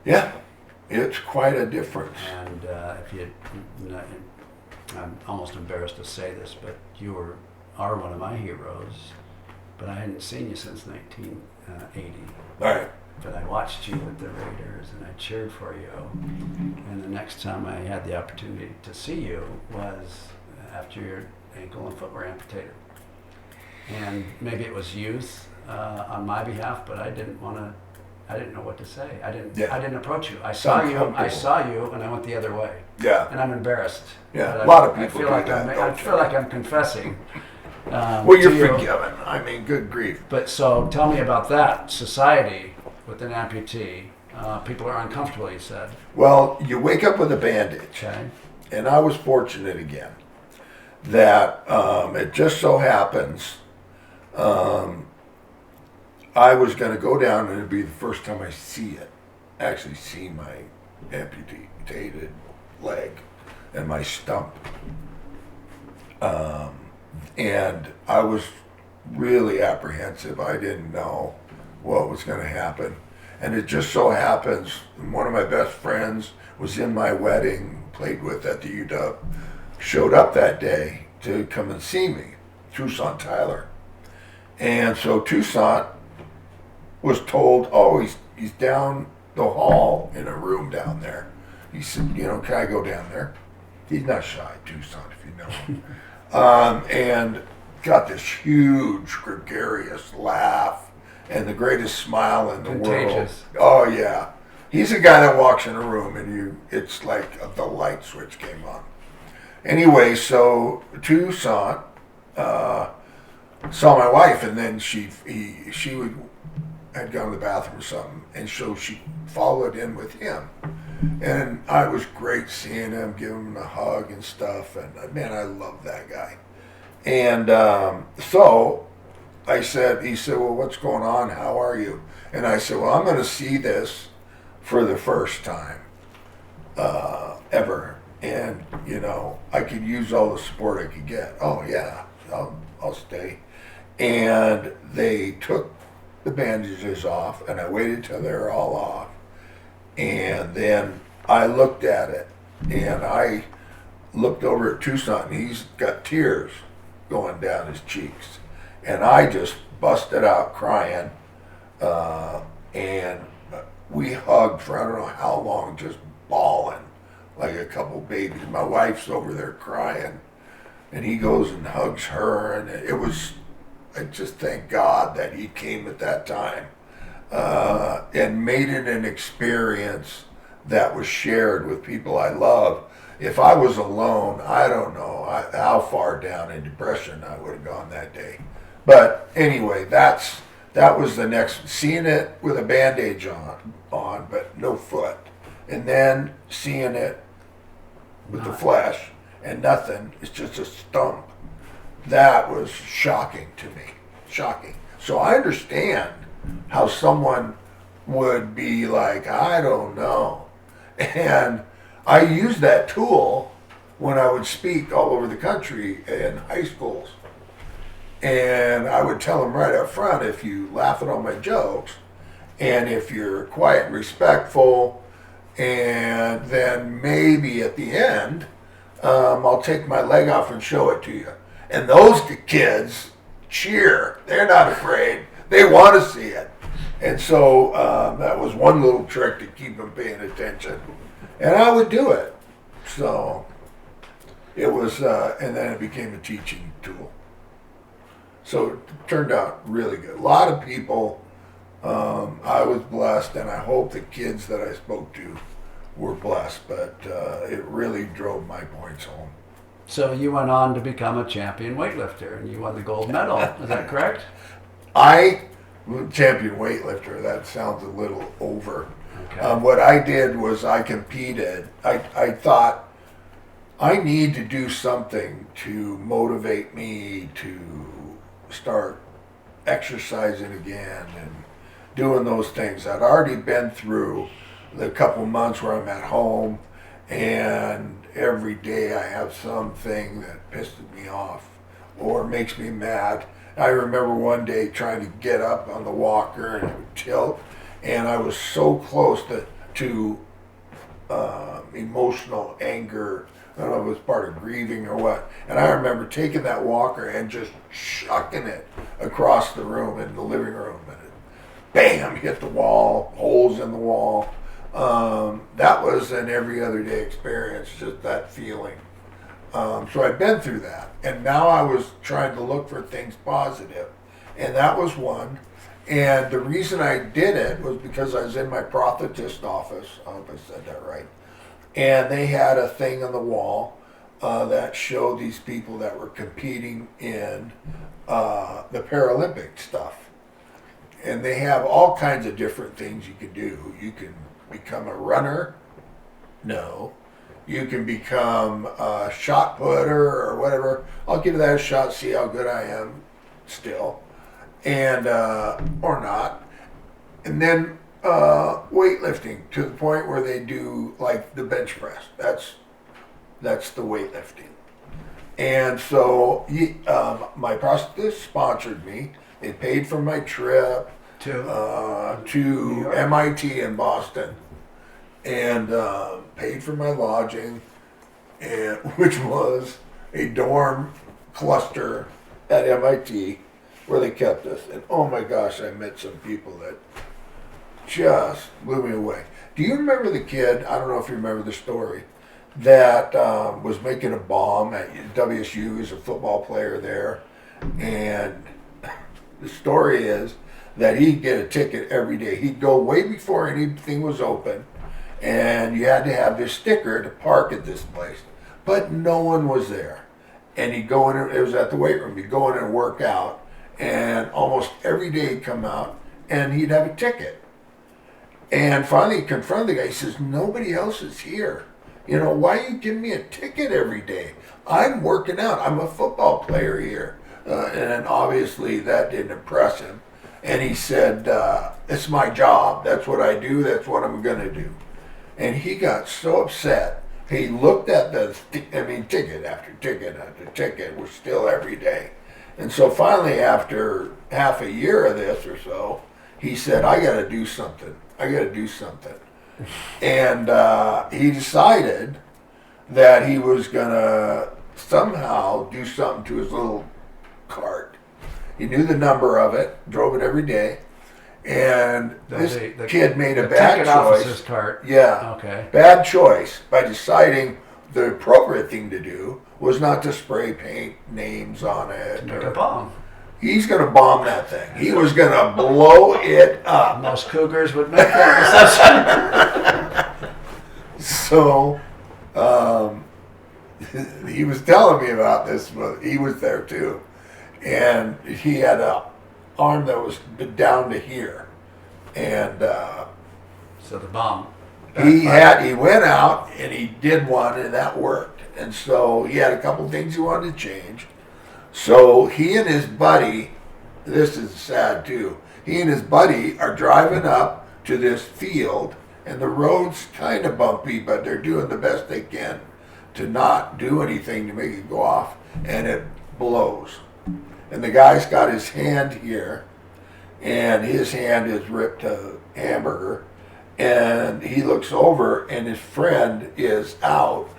Yeah, it's quite a difference. And if you, I'm almost embarrassed to say this, but are one of my heroes. But I hadn't seen you since 1980. All right. But I watched you with the Raiders and I cheered for you. And the next time I had the opportunity to see you was after your ankle and foot were amputated. And maybe it was youth on my behalf, but I didn't know what to say. I didn't approach you. I saw you, and I went the other way. Yeah. And I'm embarrassed. Yeah. A lot of people do that. I feel like I'm confessing. Well, you're forgiven. I mean, good grief. But so tell me about that society with an amputee. People are uncomfortable, you said. Well, you wake up with a bandage. Okay. And I was fortunate again that it just so happens I was going to go down and it'd be the first time I actually see my amputated leg and my stump. And I was really apprehensive. I didn't know what was going to happen. And it just so happens, one of my best friends was in my wedding, played with at the UW, showed up that day to come and see me, Toussaint Tyler. And so Toussaint was told, oh, he's down the hall in a room down there. He said, can I go down there? He's not shy, Toussaint, if you know him. And got this huge, gregarious laugh and the greatest smile in the Contagious. world. Oh, yeah. He's a guy that walks in a room and it's like the light switch came on. Anyway, so Toussaint saw my wife, and then she had gone to the bathroom or something, and so she followed in with him. And I was great seeing him, giving him a hug and stuff, and man, I love that guy. And so he said, well, what's going on? How are you? And I said, well, I'm going to see this for the first time ever. And, I could use all the support I could get. Oh, yeah, I'll stay. And they took the bandages off, and I waited till they were all off. And then I looked at it, and I looked over at Toussaint, and he's got tears going down his cheeks. And I just busted out crying, and we hugged for I don't know how long, just bawling like a couple babies. My wife's over there crying, and he goes and hugs her, and I just thank God that he came at that time and made it an experience that was shared with people I love. If I was alone, I don't know how far down in depression I would have gone that day. But anyway, that was the next, seeing it with a bandage on, but no foot. And then seeing it with the flesh and nothing, it's just a stump. That was shocking to me, shocking. So I understand how someone would be like, I don't know. And I used that tool when I would speak all over the country in high schools. And I would tell them right up front, if you laugh at all my jokes, and if you're quiet and respectful, and then maybe at the end, I'll take my leg off and show it to you. And those kids cheer. They're not afraid. They want to see it. And so that was one little trick to keep them paying attention. And I would do it. So it was, and then it became a teaching tool. So it turned out really good. A lot of people, I was blessed, and I hope the kids that I spoke to were blessed, but it really drove my points home. So you went on to become a champion weightlifter, and you won the gold medal. Is that correct? Champion weightlifter, that sounds a little over. Okay. What I did was I competed. I thought I need to do something to motivate me to start exercising again and doing those things. I'd already been through the couple months where I'm at home, and every day I have something that pisses me off or makes me mad. I remember one day trying to get up on the walker and it would tilt, and I was so close that to emotional anger. I don't know if it was part of grieving or what. And I remember taking that walker and just chucking it across the room in the living room, and it bam, hit the wall, holes in the wall. That was an every other day experience, just that feeling. So I've been through that, and now I was trying to look for things positive, and that was one. And the reason I did it was because I was in my prosthetist office. I hope I said that right. And they had a thing on the wall that showed these people that were competing in the Paralympic stuff. And they have all kinds of different things you can do. You can become a runner. No. You can become a shot putter or whatever. I'll give that a shot, see how good I am still. And, or not. And then weightlifting to the point where they do like the bench press. That's the weightlifting. And so my prosthetist sponsored me. They paid for my trip to MIT in Boston, and paid for my lodging, and which was a dorm cluster at MIT where they kept us. And oh my gosh, I met some people that just blew me away. Do you remember the kid, I don't know if you remember the story, that was making a bomb at WSU? He's a football player there. And the story is that he'd get a ticket every day. He'd go way before anything was open, and you had to have this sticker to park at this place. But no one was there. And he'd go in, it was at the weight room, he'd go in and work out, and almost every day he'd come out and he'd have a ticket. And finally he confronted the guy. He says, nobody else is here. You know, why are you giving me a ticket every day? I'm working out. I'm a football player here. And obviously that didn't impress him. And he said, it's my job. That's what I do. That's what I'm going to do. And he got so upset. He looked at ticket after ticket after ticket was still every day. And so finally, after half a year of this or so, he said, I got to do something. I got to do something. And he decided that he was going to somehow do something to his little cart. He knew the number of it, drove it every day, and this kid made a bad choice. Officer's cart. Yeah. Okay. Bad choice by deciding the appropriate thing to do was not to spray paint names on it. Make a bomb. He's going to bomb that thing. He was going to blow it up. Most cougars would make that decision. So, he was telling me about this, but he was there too. And he had an arm that was down to here. And so the bomb. He went out and he did one, and that worked. And so he had a couple things he wanted to change. So he and his buddy, this is sad too, he and his buddy are driving up to this field, and the road's kind of bumpy, but they're doing the best they can to not do anything to make it go off, and it blows. And the guy's got his hand here, and his hand is ripped to hamburger, and he looks over, and his friend is out,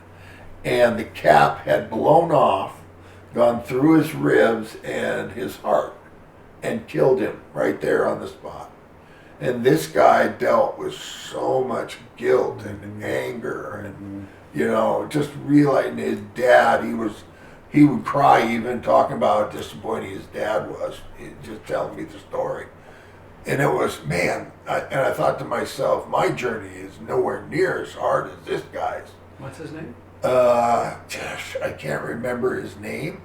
and the cap had blown off, gone through his ribs and his heart, and killed him right there on the spot. And this guy dealt with so much guilt and anger, and just realizing his dad, he would cry even talking about how disappointing his dad was. He just telling me the story. And it was, man, and I thought to myself, my journey is nowhere near as hard as this guy's. What's his name? I can't remember his name,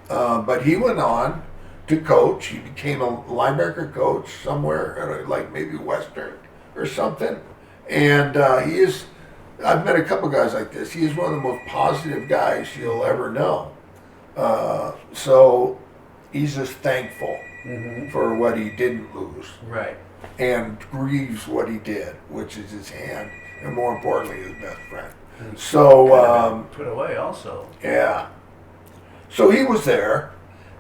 but he went on to coach. He became a linebacker coach somewhere, like maybe Western or something. And I've met a couple guys like this. He is one of the most positive guys you'll ever know. So he's just thankful for what he didn't lose. Right. And grieves what he did, which is his hand, and more importantly, his best friend. So put away also. Yeah. So he was there,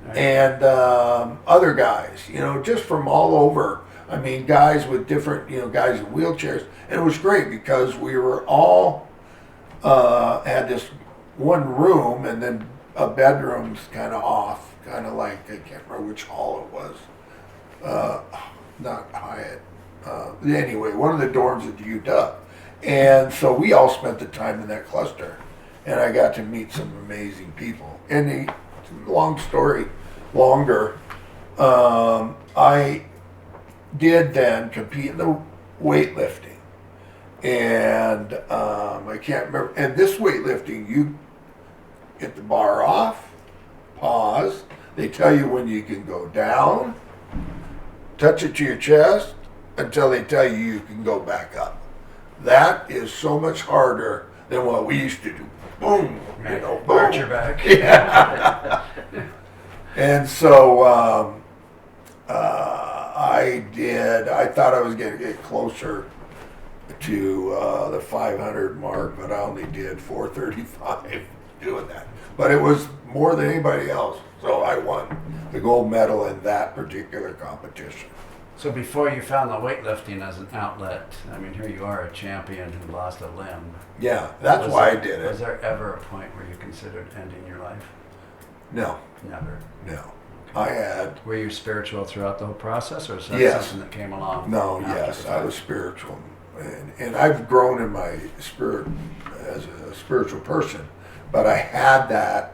right. And other guys, just from all over I mean, guys with different, guys in wheelchairs. And it was great because we were all had this one room and then a bedroom's kind of off, kind of like, I can't remember which hall it was. Not Hyatt. Anyway, one of the dorms at UW. And so we all spent the time in that cluster. And I got to meet some amazing people. And long story longer, I did then compete in the weightlifting. And I can't remember. And this weightlifting, you get the bar off, pause. They tell you when you can go down, touch it to your chest, until they tell you you can go back up. That is so much harder than what we used to do. Boom, boom. Arch your back. Yeah. And so I thought I was going to get closer to the 500 mark, but I only did 435 doing that. But it was more than anybody else, so I won the gold medal in that particular competition. So before you found the weightlifting as an outlet, I mean, here you are, a champion who lost a limb. Yeah, that's why I did it. Was there ever a point where you considered ending your life? No. Never. No. I had. Were you spiritual throughout the whole process, or was that Yes. something that came along? No, after yes, the I fact? was spiritual. And I've grown in my spirit as a spiritual person, but I had that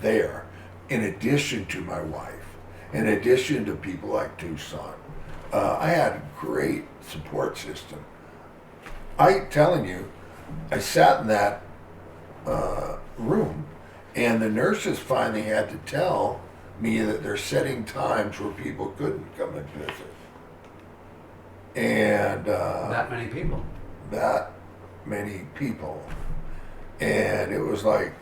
there in addition to my wife, in addition to people like Toussaint. I had a great support system. I'm telling you, I sat in that room, and the nurses finally had to tell me that they're setting times where people couldn't come and visit. And That many people. that many people. And it was like,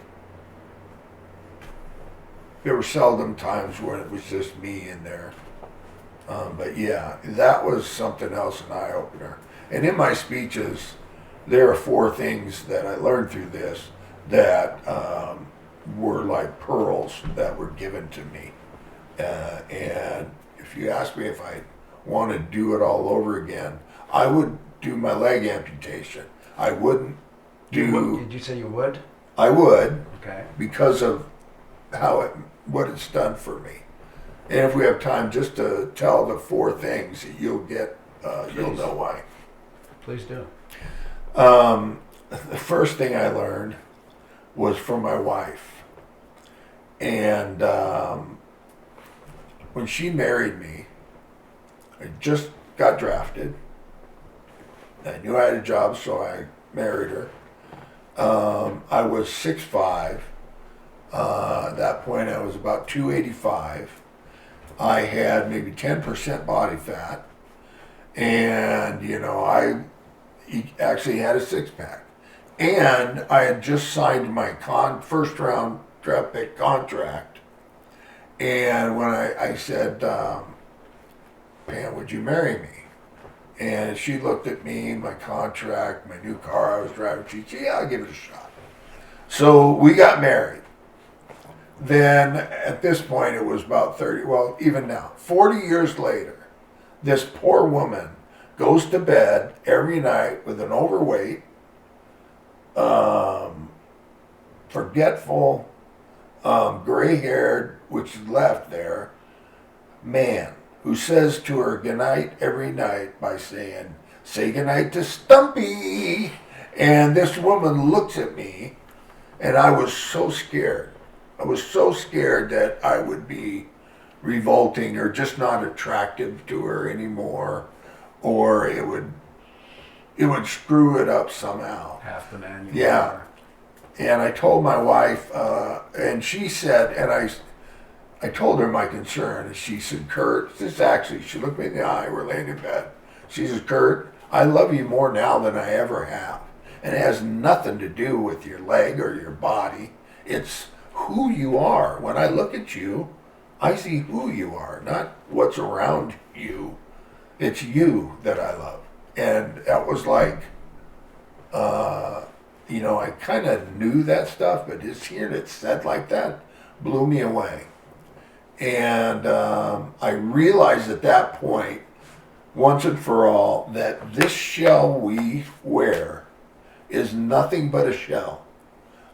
there were seldom times when it was just me in there. But yeah, that was something else, an eye-opener. And in my speeches, there are 4 things that I learned through this that were like pearls that were given to me. And if you ask me if I want to do it all over again, I would do my leg amputation. I wouldn't do. Did you say you would? I would, Okay. because of what it's done for me. And if we have time just to tell the 4 things, you'll know why. Please do. The first thing I learned was from my wife. And when she married me, I just got drafted. I knew I had a job, so I married her. I was 6'5". At that point, I was about 285. I had maybe 10% body fat. And, I actually had a 6-pack. And I had just signed my first round draft pick contract. And when I said, Pam, would you marry me? And she looked at me, my contract, my new car I was driving. She said, yeah, I'll give it a shot. So we got married. Then at this point, it was about 30, well, even now, 40 years later, this poor woman goes to bed every night with an overweight, forgetful, gray-haired, which is left there, man who says to her goodnight every night by saying, say goodnight to Stumpy. And this woman looks at me, and I was so scared. I was so scared that I would be revolting or just not attractive to her anymore, or it would screw it up somehow. Half the man you Yeah. are. And I told my wife, and she said, and I told her my concern, and she said, Curt, she looked me in the eye, we're laying in bed. She says, Curt, I love you more now than I ever have. And it has nothing to do with your leg or your body. It's who you are. When I look at you, I see who you are, not what's around you. It's you that I love. And that was like, I kind of knew that stuff, but just hearing it said like that blew me away. And I realized at that point, once and for all, that this shell we wear is nothing but a shell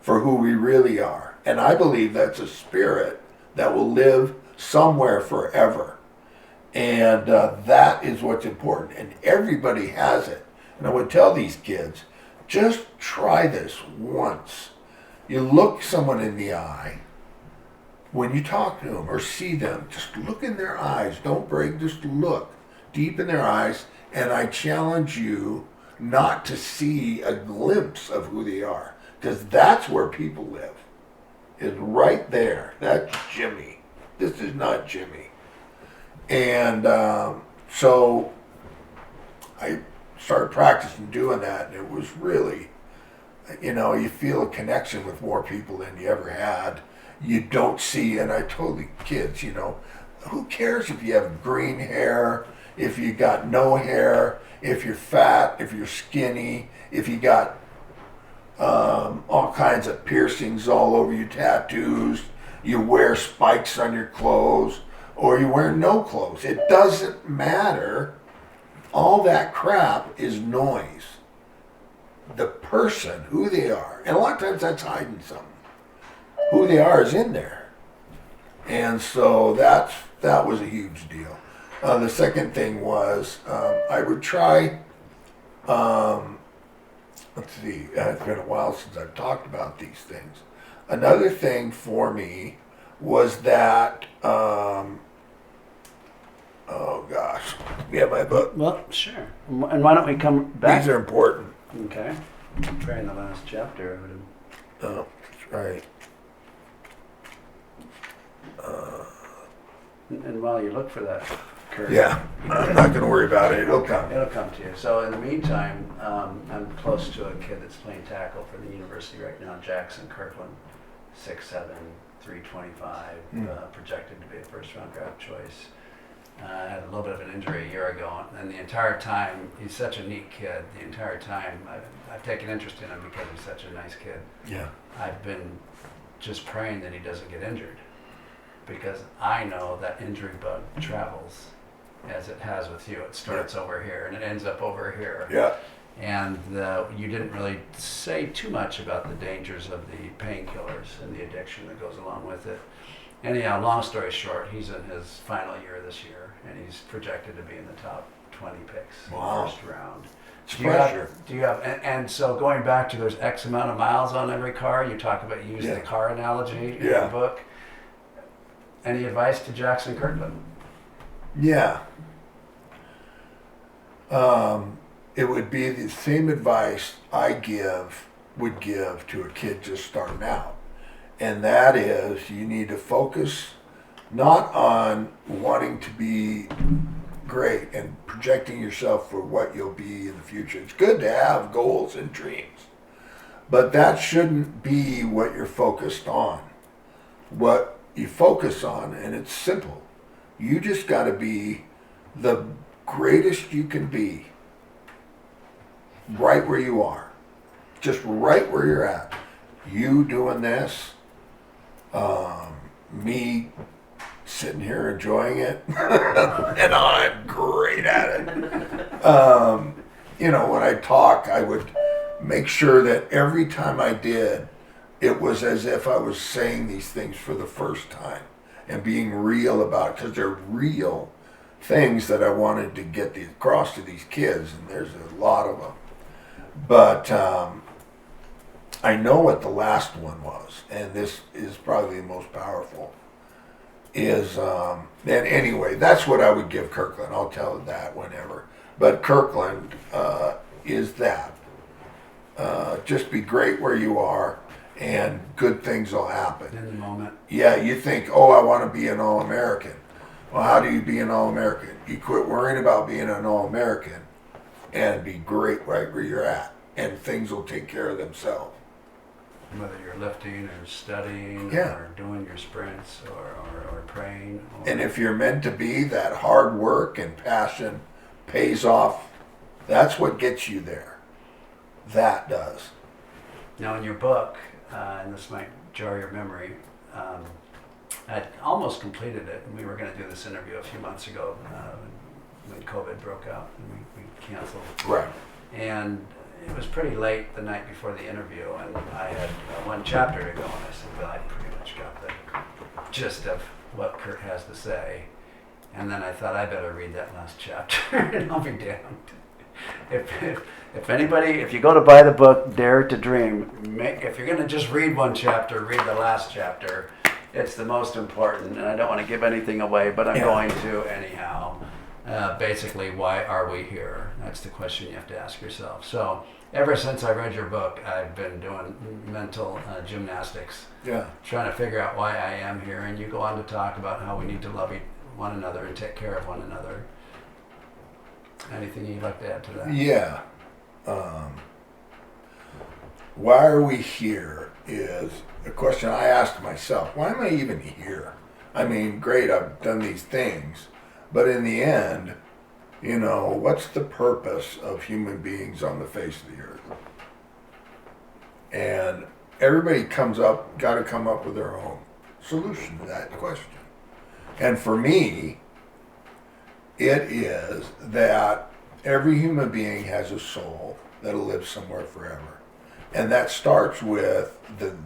for who we really are. And I believe that's a spirit that will live somewhere forever. And that is what's important. And everybody has it. And I would tell these kids, just try this once. You look someone in the eye when you talk to them or see them. Just look in their eyes. Don't break, just look deep in their eyes. And I challenge you not to see a glimpse of who they are. Because that's where people live. Is right there. That's Jimmy. This is not Jimmy. And so I started practicing doing that, and it was really, you feel a connection with more people than you ever had. You don't see, and I told the kids, who cares if you have green hair, if you got no hair, if you're fat, if you're skinny, if you got all kinds of piercings all over you, tattoos, you wear spikes on your clothes, or you wear no clothes. It doesn't matter. All that crap is noise. The person, who they are, and a lot of times that's hiding something. Who they are is in there. And so that was a huge deal. The second thing was I would try, let's see, it's been a while since I've talked about these things. Another thing for me was that, oh gosh, yeah, my book. Well, sure. And why don't we come back? These are important. Okay. Try in the last chapter of it. Oh, that's right. And while you look for that, Curt. Yeah, I'm not going to worry about it. It'll come. It'll come to you. So in the meantime, I'm close to a kid that's playing tackle for the university right now, Jackson Kirkland, 6'7", 325, projected to be a first-round draft choice. Had a little bit of an injury a year ago, and the entire time, he's such a neat kid. The entire time, I've taken interest in him because he's such a nice kid. Yeah. I've been just praying that he doesn't get injured, because I know that injury bug travels as it has with you. It starts over here and it ends up over here. Yeah. And you didn't really say too much about the dangers of the painkillers and the addiction that goes along with it. Anyhow, long story short, he's in his final year this year, and he's projected to be in the top 20 picks in the first round. Do you have, and so going back to there's X amount of miles on every car, you talk about using the car analogy in your book. Any advice to Jackson Kirkland? Yeah. It would be the same advice I would give to a kid just starting out. And that is, you need to focus not on wanting to be great and projecting yourself for what you'll be in the future. It's good to have goals and dreams, but that shouldn't be what you're focused on. What you focus on, and it's simple, you just got to be the greatest you can be right where you are, just right where you're at. You doing this, me sitting here enjoying it, and I'm great at it. When I talk, I would make sure that every time I did, it was as if I was saying these things for the first time and being real about it, because they're real things that I wanted to get across to these kids, and there's a lot of them. But I know what the last one was, and this is probably the most powerful. And anyway, that's what I would give Kirkland. I'll tell that whenever. But Kirkland is that. Just be great where you are, and good things will happen. In the moment. Yeah, you think, I want to be an All-American. Well, how do you be an All-American? You quit worrying about being an All-American and be great right where you're at, and things will take care of themselves. Whether you're lifting or studying or doing your sprints or praying. And if you're meant to be, that hard work and passion pays off. That's what gets you there. That does. Now in your book, and this might jar your memory, I'd almost completed it, and we were going to do this interview a few months ago when COVID broke out, and we canceled. Right. And it was pretty late the night before the interview, and I had one chapter to go, and I said, well, I pretty much got the gist of what Curt has to say. And then I thought I better read that last chapter, and I'll be damned. If anybody, if you go to buy the book Dare to Dream, if you're going to just read one chapter, read the last chapter. It's the most important, and I don't want to give anything away, but I'm going to anyhow. Basically, why are we here? That's the question you have to ask yourself. So ever since I read your book, I've been doing mental gymnastics, trying to figure out why I am here. And you go on to talk about how we need to love one another and take care of one another. Anything you'd like to add to that? Yeah. Why are we here is a question I asked myself. Why am I even here? I mean, great, I've done these things, but in the end, you know, what's the purpose of human beings on the face of the earth? And everybody got to come up with their own solution to that question. And for me, it is that every human being has a soul that'll live somewhere forever. And that starts with the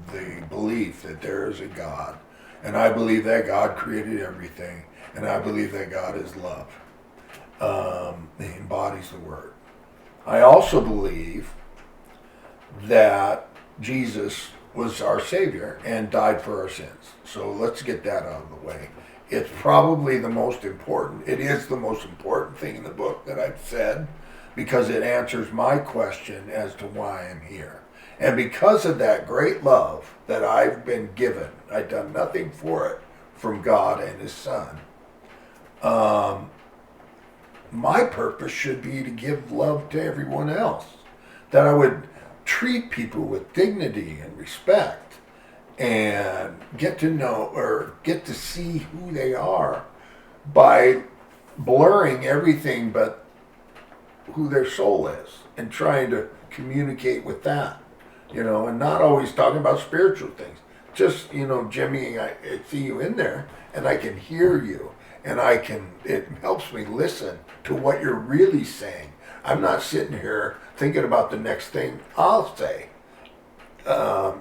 belief that there is a God. And I believe that God created everything. And I believe that God is love. He embodies the word. I also believe that Jesus was our Savior and died for our sins. So let's get that out of the way. It's probably the most important. It is the most important thing in the book that I've said, because it answers my question as to why I'm here. And because of that great love that I've been given, I've done nothing for it from God and His Son. My purpose should be to give love to everyone else. That I would treat people with dignity and respect and get to know or get to see who they are by blurring everything but who their soul is and trying to communicate with that, you know, and not always talking about spiritual things. Just, you know, Jimmy, I see you in there and I can hear you and it helps me listen to what you're really saying. I'm not sitting here thinking about the next thing I'll say,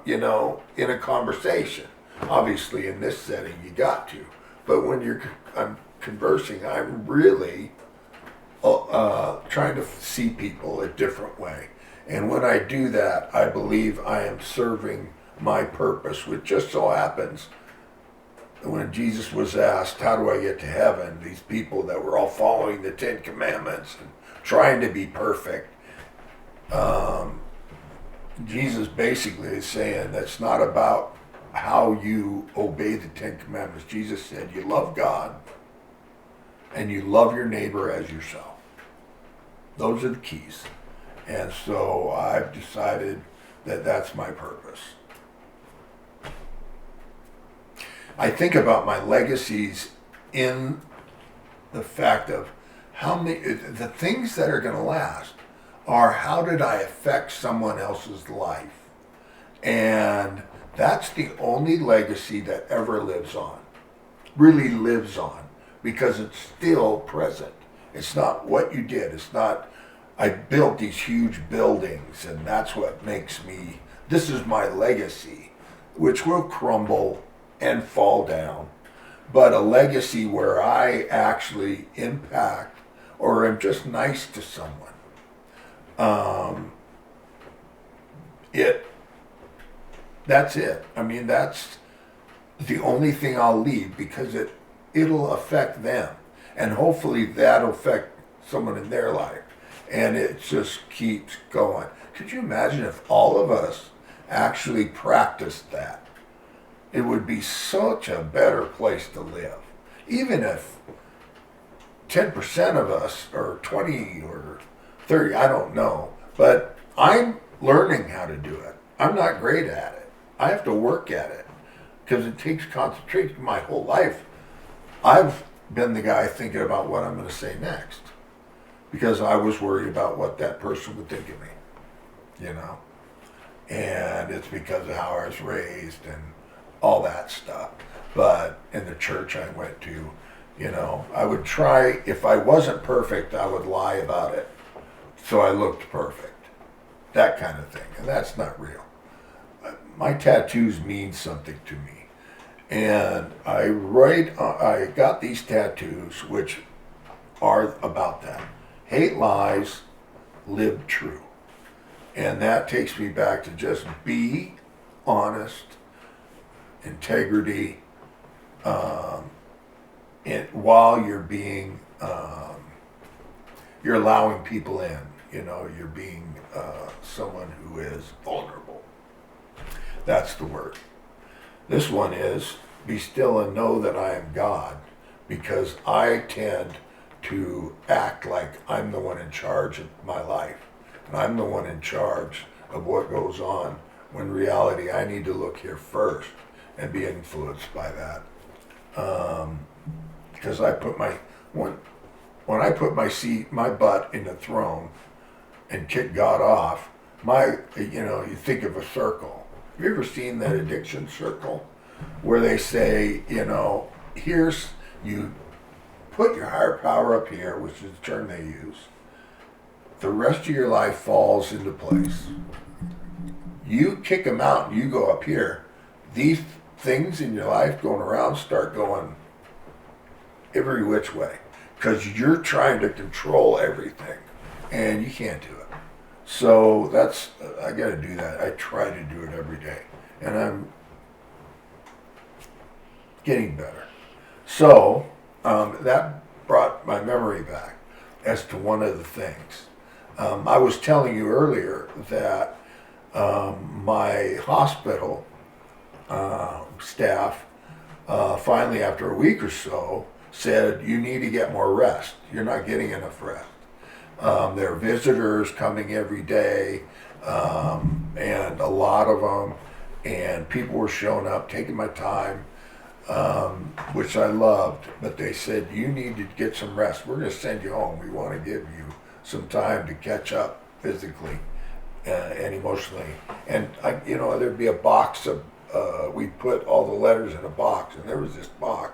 you know, in a conversation. Obviously, in this setting, you got to. But when I'm conversing, I'm really trying to see people a different way. And when I do that, I believe I am serving my purpose, which just so happens when Jesus was asked, how do I get to heaven? These people that were all following the Ten Commandments and trying to be perfect. Jesus basically is saying that's not about how you obey the Ten Commandments. Jesus said you love God and you love your neighbor as yourself. Those are the keys. And so I've decided that that's my purpose. I think about my legacies in the fact of the things that are going to last are how did I affect someone else's life? And that's the only legacy that ever lives on, really lives on, because it's still present. It's not what you did. It's not, I built these huge buildings and that's what makes me, this is my legacy, which will crumble and fall down. But a legacy where I actually impact or am just nice to someone. That's it. I mean, that's the only thing I'll leave because it'll affect them. And hopefully that'll affect someone in their life. And it just keeps going. Could you imagine if all of us actually practiced that? It would be such a better place to live. Even if 10% of us, or 20 or 30, I don't know. But I'm learning how to do it. I'm not great at it. I have to work at it because it takes concentration. My whole life, I've been the guy thinking about what I'm going to say next because I was worried about what that person would think of me, you know. And it's because of how I was raised and all that stuff. But in the church I went to, I would try, if I wasn't perfect, I would lie about it. So I looked perfect. That kind of thing. And that's not real. My tattoos mean something to me. And I got these tattoos, which are about that. Hate lies, live true. And that takes me back to just be honest, integrity, while you're being, you're allowing people in. You're being someone who is vulnerable. That's the word. This one is, be still and know that I am God, because I tend to act like I'm the one in charge of my life. And I'm the one in charge of what goes on, when in reality I need to look here first and be influenced by that. Because when I put my butt in the throne and kick God off, you think of a circle. Have you ever seen that addiction circle where they say, here's, you put your higher power up here, which is the term they use. The rest of your life falls into place. You kick them out and you go up here. These things in your life going around start going every which way, because you're trying to control everything and you can't do it. So I got to do that. I try to do it every day, and I'm getting better. So that brought my memory back as to one of the things. I was telling you earlier that my hospital staff finally, after a week or so, said, you need to get more rest. You're not getting enough rest. There are visitors coming every day, and a lot of them, and people were showing up, taking my time, which I loved, but they said, you need to get some rest. We're going to send you home. We want to give you some time to catch up physically and emotionally. And, there'd be a box of, we'd put all the letters in a box, and there was this box,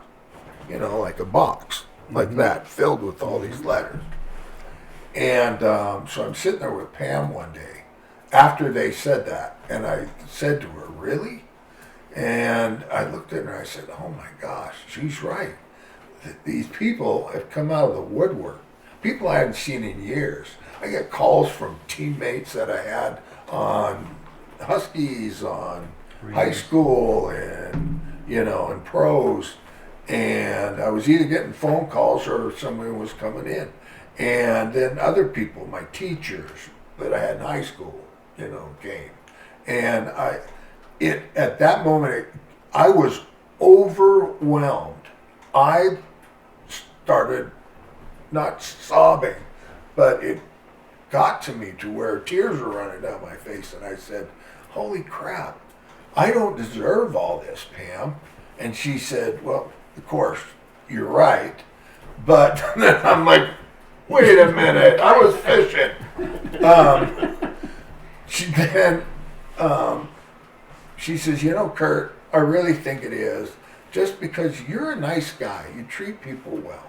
like a box, like that, filled with all these letters. And so I'm sitting there with Pam one day after they said that, and I said to her, really? And I looked at her and I said, oh my gosh, she's right. These people have come out of the woodwork. People I hadn't seen in years. I get calls from teammates that I had on Huskies, on high school, and, and pros. And I was either getting phone calls or someone was coming in. And then other people, my teachers that I had in high school, came. And at that moment, I was overwhelmed. I started not sobbing, but it got to me to where tears were running down my face. And I said, holy crap, I don't deserve all this, Pam. And she said, well, of course, you're right. But then I'm like, wait a minute, I was fishing. She says, Curt, I really think it is just because you're a nice guy. You treat people well.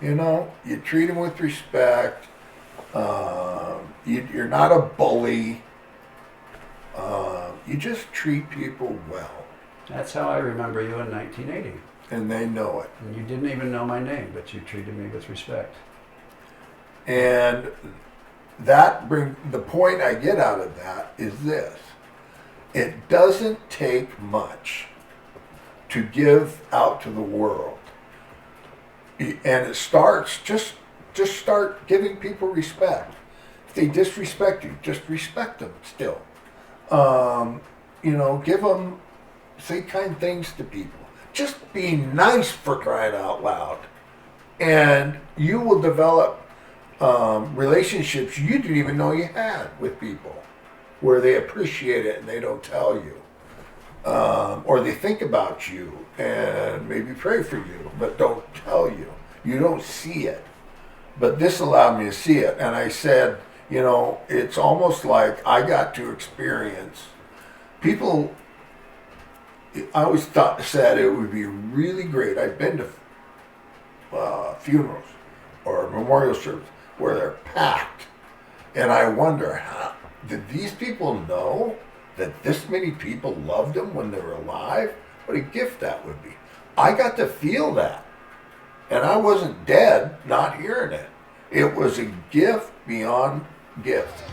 You treat them with respect. You're not a bully. You just treat people well. That's how I remember you in 1980. And they know it. And you didn't even know my name, but you treated me with respect. And the point I get out of that is this. It doesn't take much to give out to the world. And it starts, just start giving people respect. If they disrespect you, just respect them still. Give them, say kind things to people. Just be nice, for crying out loud. And you will develop relationships you didn't even know you had with people, where they appreciate it and they don't tell you. Or they think about you and maybe pray for you, but don't tell you. You don't see it. But this allowed me to see it. And I said, it's almost like I got to experience people I always said it would be really great. I've been to funerals or memorial services where they're packed, and I wonder, how did these people know that this many people loved them when they were alive? What a gift that would be. I got to feel that, and I wasn't dead not hearing it. It was a gift beyond gift.